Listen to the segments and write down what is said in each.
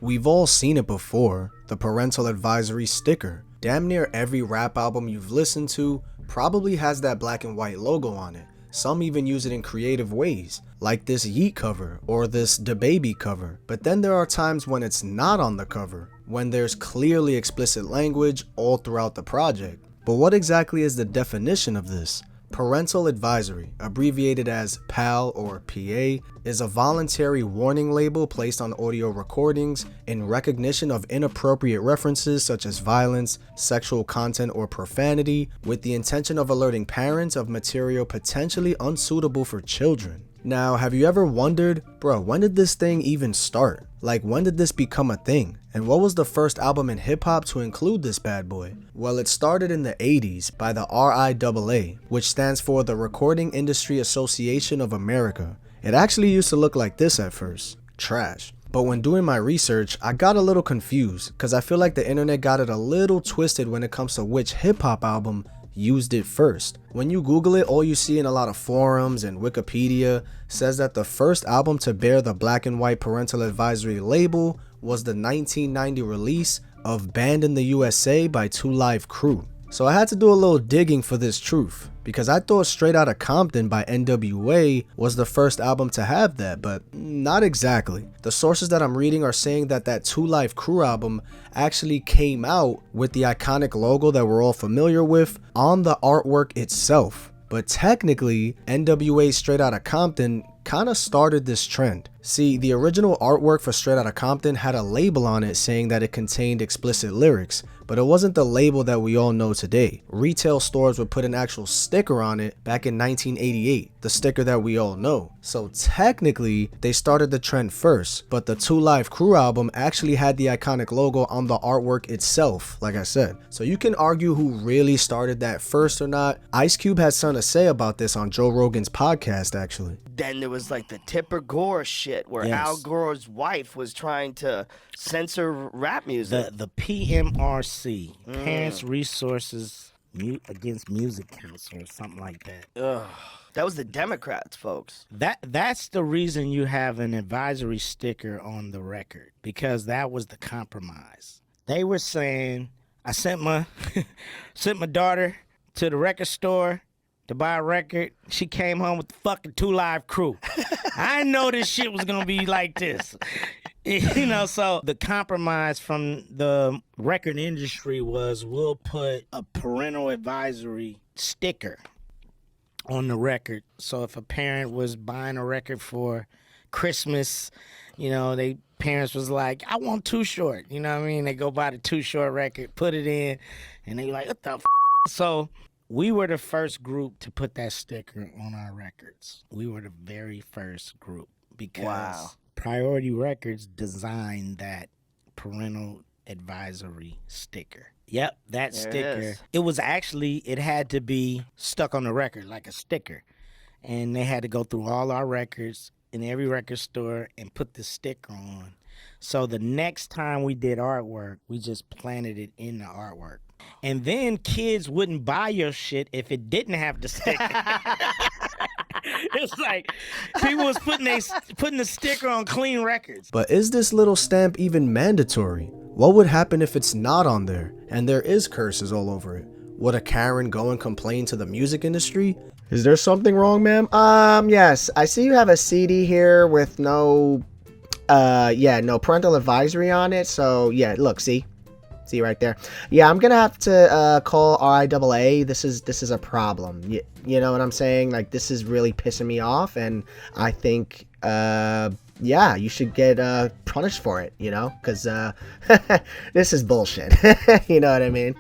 We've all seen it before, the parental advisory sticker. Damn near every rap album you've listened to probably has that black and white logo on it. Some even use it in creative ways, like this YEAT cover or this DaBaby cover. But then there are times when it's not on the cover, when there's clearly explicit language all throughout the project. But what exactly is the definition of this? Parental advisory, abbreviated as PAL or PA, is a voluntary warning label placed on audio recordings in recognition of inappropriate references such as violence, sexual content, or profanity, with the intention of alerting parents of material potentially unsuitable for children. Now, have you ever wondered, bro, when did this thing even start? Like, when did this become a thing? And what was the first album in hip-hop to include this bad boy? Well, it started in the 80s by the RIAA, which stands for the Recording Industry Association of America. It actually used to look like this at first. Trash. But when doing my research, I got a little confused, because I feel like the internet got it a little twisted when it comes to which hip-hop album used it first. When you Google it, all you see in a lot of forums and Wikipedia says that the first album to bear the black and white parental advisory label was the 1990 release of Banned in the USA by 2 Live Crew. So I had to do a little digging for this truth, because I thought Straight Outta Compton by NWA was the first album to have that, but not exactly. The sources that I'm reading are saying that that 2 Live Crew album actually came out with the iconic logo that we're all familiar with on the artwork itself. But technically, NWA's Straight Outta Compton kind of started this trend. See, the original artwork for Straight Outta Compton had a label on it saying that it contained explicit lyrics, but it wasn't the label that we all know today. Retail stores would put an actual sticker on it back in 1988, the sticker that we all know. So technically, they started the trend first, but the 2 Live Crew album actually had the iconic logo on the artwork itself, like I said. So you can argue who really started that first or not. Ice Cube had something to say about this on Joe Rogan's podcast, actually. Then there was like the Tipper Gore shit where Al Gore's wife was trying to censor rap music. The PMRC, Parents Resources Against Music Council, or something like that. Ugh. That was the Democrats, folks. That's the reason you have an advisory sticker on the record, because that was the compromise. They were saying, I sent my daughter to the record store to buy a record. She came home with the fucking 2 Live Crew. I didn't know this shit was gonna be like this. You know, so the compromise from the record industry was, we'll put a parental advisory sticker on the record. So if a parent was buying a record for Christmas, you know, parents was like, I want Too Short. You know what I mean? They go buy the Too Short record, put it in, and they like, what the f? So we were the first group to put that sticker on our records. We were the very first group, because Priority Records designed that parental advisory sticker. Yep, that sticker. It had to be stuck on the record like a sticker. And they had to go through all our records in every record store and put the sticker on. So the next time we did artwork, we just planted it in the artwork. And then kids wouldn't buy your shit if it didn't have the sticker. It's like people was putting the sticker on clean records. But is this little stamp even mandatory? What would happen if it's not on there and there is curses all over it? Would a Karen go and complain to the music industry? Is there something wrong, ma'am? Yes. I see you have a CD here with no parental advisory on it. So, yeah, look, see right there. Yeah, I'm gonna have to call RIAA. This is a problem. You know what I'm saying? Like, this is really pissing me off, and I think you should get punished for it, you know, because this is bullshit. You know what I mean?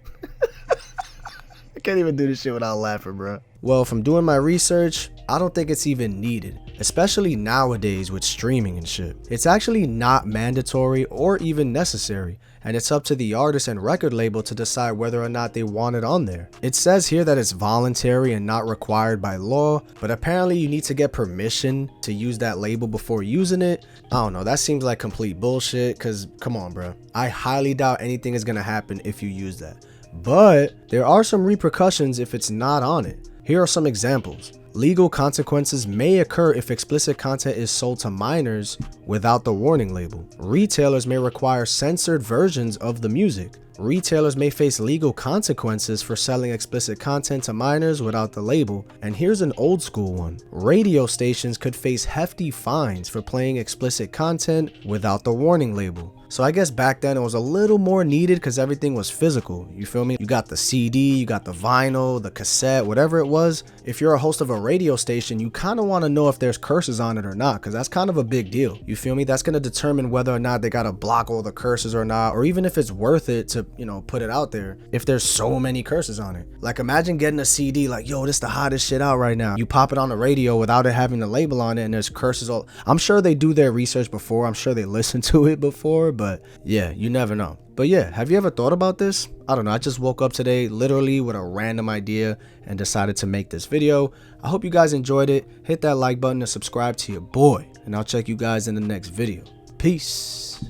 I can't even do this shit without laughing, bro. Well, from doing my research, I don't think it's even needed, especially nowadays with streaming and shit. It's actually not mandatory or even necessary, and it's up to the artist and record label to decide whether or not they want it on there. It says here that it's voluntary and not required by law, but apparently you need to get permission to use that label before using it. I don't know, that seems like complete bullshit, cause come on, bro. I highly doubt anything is gonna happen if you use that. But there are some repercussions if it's not on it. Here are some examples. Legal consequences may occur if explicit content is sold to minors without the warning label. Retailers may require censored versions of the music. Retailers may face legal consequences for selling explicit content to minors without the label. And here's an old school one. Radio stations could face hefty fines for playing explicit content without the warning label. So I guess back then it was a little more needed because everything was physical. You feel me? You got the CD, you got the vinyl, the cassette, whatever it was. If you're a host of a radio station, you kind of want to know if there's curses on it or not, because that's kind of a big deal. You feel me? That's going to determine whether or not they got to block all the curses or not, or even if it's worth it to, you know, put it out there if there's so many curses on it. Like imagine getting a CD like, yo, this the hottest shit out right now. You pop it on the radio without it having the label on it and there's curses all. I'm sure they do their research before. I'm sure they listen to it before, but yeah, you never know. But yeah, have you ever thought about this? I don't know, I just woke up today literally with a random idea and decided to make this video. I hope you guys enjoyed it. Hit that like button and subscribe to your boy, and I'll check you guys in the next video. Peace.